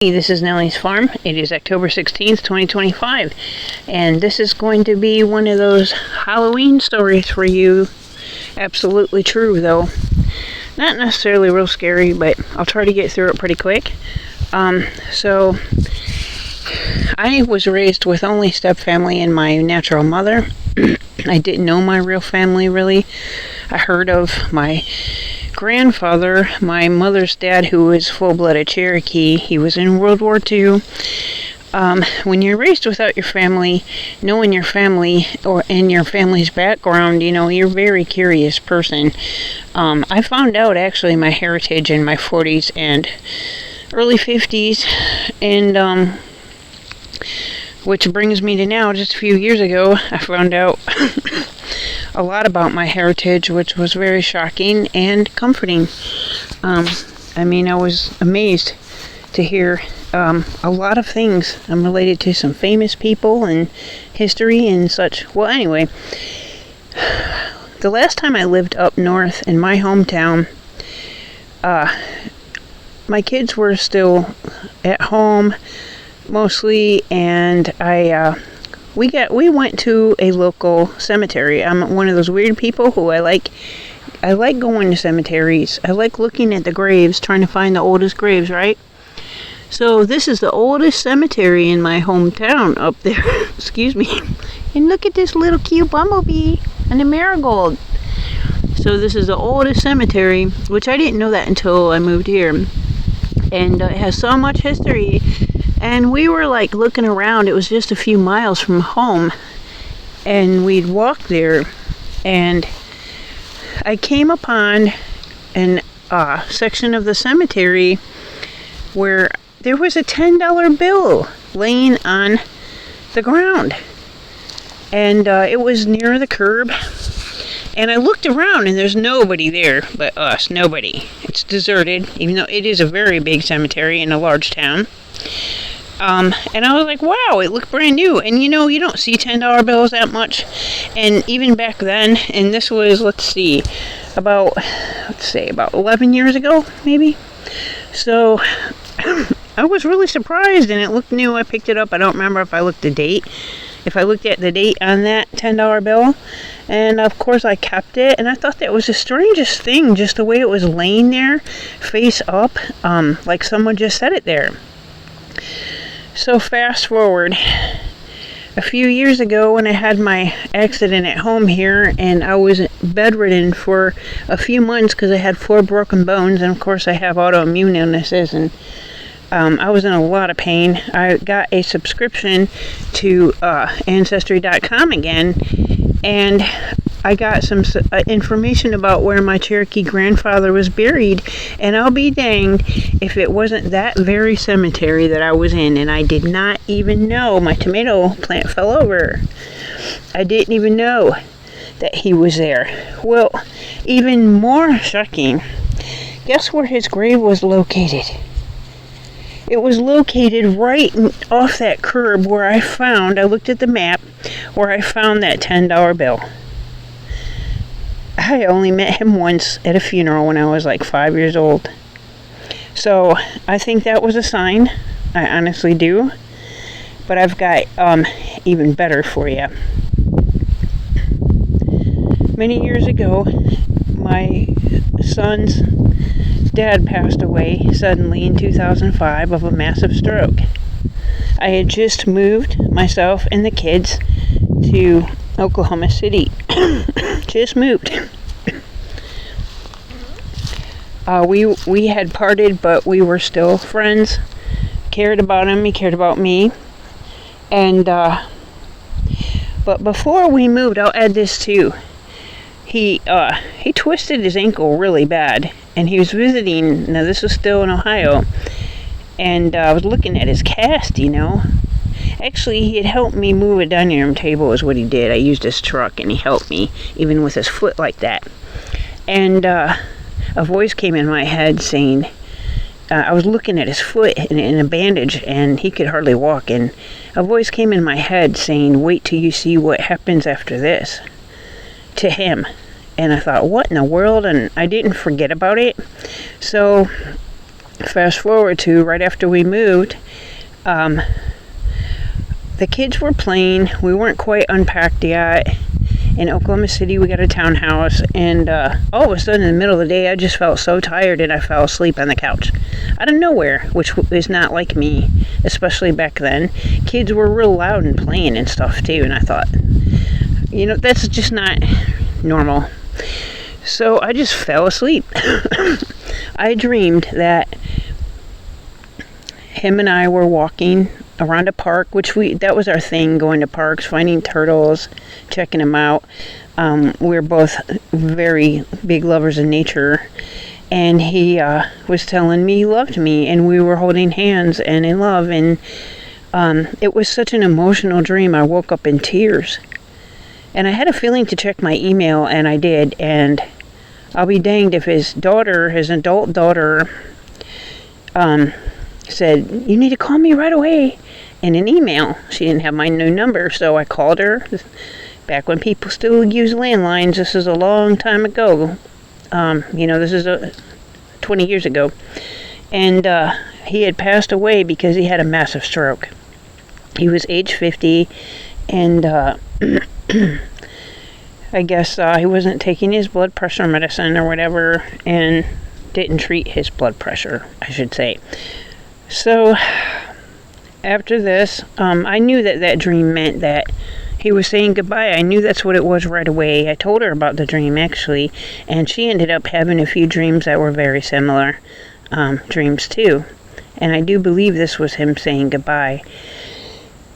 Hey, this is Nellie's Farm. It is October 16th, 2025, and this is going to be one of those Halloween stories for you. Absolutely true, though. Not necessarily real scary, but I'll try to get through it pretty quick. So, I was raised with only step-family and my natural mother. I didn't know my real family, really. I heard of my grandfather, my mother's dad, who was full-blooded Cherokee. He was in World War II. When you're raised without your family, knowing your family or in your family's background, you're a very curious person. I found out actually my heritage in my 40s and early 50s, and which brings me to now. Just a few years ago, I found out a lot about my heritage, which was very shocking and comforting. I was amazed to hear a lot of things. I'm related to some famous people and history and such. Well, anyway, the last time I lived up north in my hometown, my kids were still at home mostly, and we went to a local cemetery. I'm one of those weird people who I like going to cemeteries. I like looking at the graves, trying to find the oldest graves, right? So this is the oldest cemetery in my hometown up there. Excuse me. And look at this little cute bumblebee and a marigold. So this is the oldest cemetery, which I didn't know that until I moved here. And it has so much history. And we were looking around. It was just a few miles from home, and we'd walk there, and I came upon a section of the cemetery where there was a $10 bill laying on the ground, and it was near the curb. And I looked around, and there's nobody there but us. Nobody. It's deserted, even though it is a very big cemetery in a large town. And I was like, wow, it looked brand new. And you don't see $10 bills that much. And even back then, and this was, about 11 years ago, maybe. So I was really surprised, and it looked new. I picked it up. I don't remember if I looked at the date on that $10 bill. And of course I kept it, and I thought that was the strangest thing, just the way it was laying there, face up, like someone just set it there. So fast forward a few years ago when I had my accident at home here, and I was bedridden for a few months because I had 4 broken bones, and of course I have autoimmune illnesses, and I was in a lot of pain. I got a subscription to Ancestry.com again, and I got some information about where my Cherokee grandfather was buried, and I'll be danged if it wasn't that very cemetery that I was in, and I did not even know my tomato plant fell over. I didn't even know that he was there. Well, even more shocking, guess where his grave was located? It was located right off that curb where I looked at the map, where I found that $10 bill. I only met him once at a funeral when I was 5 years old. So I think that was a sign. I honestly do. But I've got even better for you. Many years ago, my son's dad passed away suddenly in 2005 of a massive stroke. I had just moved, myself and the kids, to Oklahoma City. Just moved. We had parted, but we were still friends. Cared about him, he cared about me. And but before we moved, I'll add this too. He twisted his ankle really bad, and he was visiting. Now this was still in Ohio, and I was looking at his cast. Actually, he had helped me move a dining room table, is what he did. I used his truck, and he helped me, even with his foot like that. And a voice came in my head saying, I was looking at his foot in a bandage, and he could hardly walk, and a voice came in my head saying, wait till you see what happens after this, to him. And I thought, what in the world? And I didn't forget about it. So fast forward to right after we moved, the kids were playing. We weren't quite unpacked yet. In Oklahoma City, we got a townhouse, and all of a sudden, in the middle of the day, I just felt so tired, and I fell asleep on the couch. Out of nowhere, which is not like me, especially back then. Kids were real loud and playing and stuff, too, and I thought, that's just not normal. So I just fell asleep. I dreamed that him and I were walking around a park, that was our thing, going to parks, finding turtles, checking them out. We're both very big lovers of nature, and he was telling me he loved me, and we were holding hands and in love, and it was such an emotional dream. I woke up in tears, and I had a feeling to check my email, and I did, and I'll be danged if his adult daughter, said, "You need to call me right away," in an email. She didn't have my new number, so I called her. Back when people still use landlines, this is a long time ago. This is 20 years ago. And he had passed away because he had a massive stroke. He was age 50, and I guess he wasn't taking his blood pressure medicine or whatever, and didn't treat his blood pressure, I should say. So, after this, I knew that dream meant that he was saying goodbye. I knew that's what it was right away. I told her about the dream, actually, and she ended up having a few dreams that were very similar dreams, too. And I do believe this was him saying goodbye.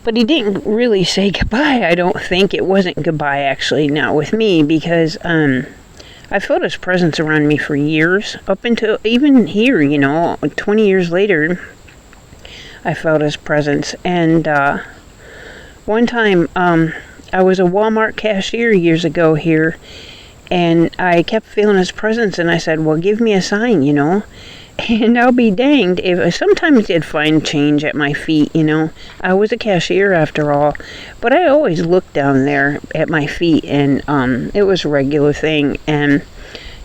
But he didn't really say goodbye, I don't think. It wasn't goodbye, actually, not with me, because I felt his presence around me for years, up until even here, 20 years later. I felt his presence, and one time I was a Walmart cashier years ago here, and I kept feeling his presence, and I said, well, give me a sign, and I'll be danged if I sometimes did find change at my feet, I was a cashier after all, but I always looked down there at my feet, and it was a regular thing, and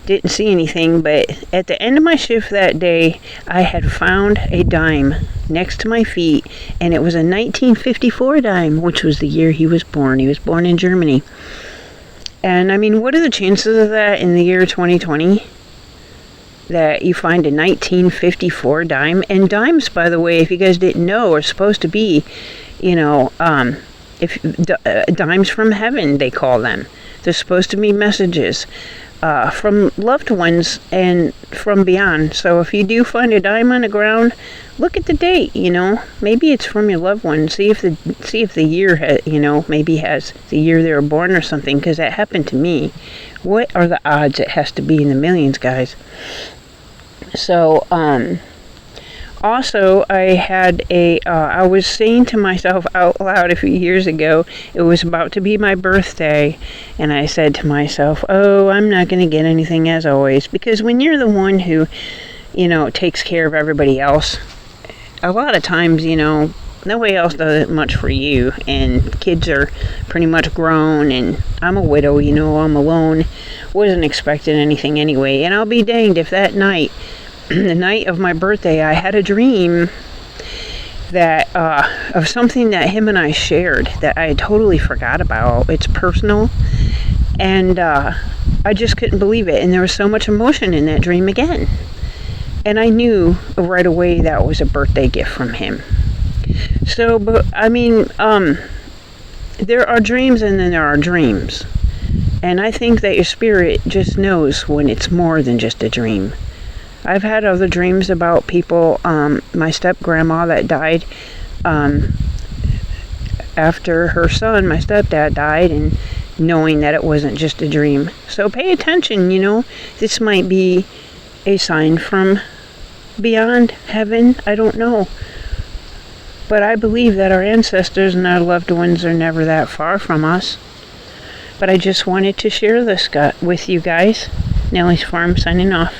didn't see anything. But at the end of my shift that day, I had found a dime next to my feet, and it was a 1954 dime, which was the year he was born. He was born in Germany. And I mean, what are the chances of that in the year 2020? That you find a 1954 dime? And dimes, by the way, if you guys didn't know, are supposed to be, dimes from heaven, they call them. They're supposed to be messages from loved ones and from beyond. So if you do find a dime on the ground, look at the date. Maybe it's from your loved one. See if the year maybe has the year they were born or something, because that happened to me. What are the odds? It has to be in the millions, guys. So also, I was saying to myself out loud a few years ago, it was about to be my birthday, and I said to myself, oh, I'm not going to get anything as always, because when you're the one who, takes care of everybody else, a lot of times, nobody else does much for you, and kids are pretty much grown, and I'm a widow, I'm alone, wasn't expecting anything anyway, and I'll be danged if that night, the night of my birthday, I had a dream that of something that him and I shared that I had totally forgot about. It's personal, and I just couldn't believe it, and there was so much emotion in that dream again, and I knew right away that was a birthday gift from him. So, but I mean, there are dreams and then there are dreams, and I think that your spirit just knows when it's more than just a dream. I've had other dreams about people, my step-grandma that died after her son, my stepdad, died, and knowing that it wasn't just a dream. So pay attention, this might be a sign from beyond heaven, I don't know. But I believe that our ancestors and our loved ones are never that far from us. But I just wanted to share this with you guys. Nellie's Farm signing off.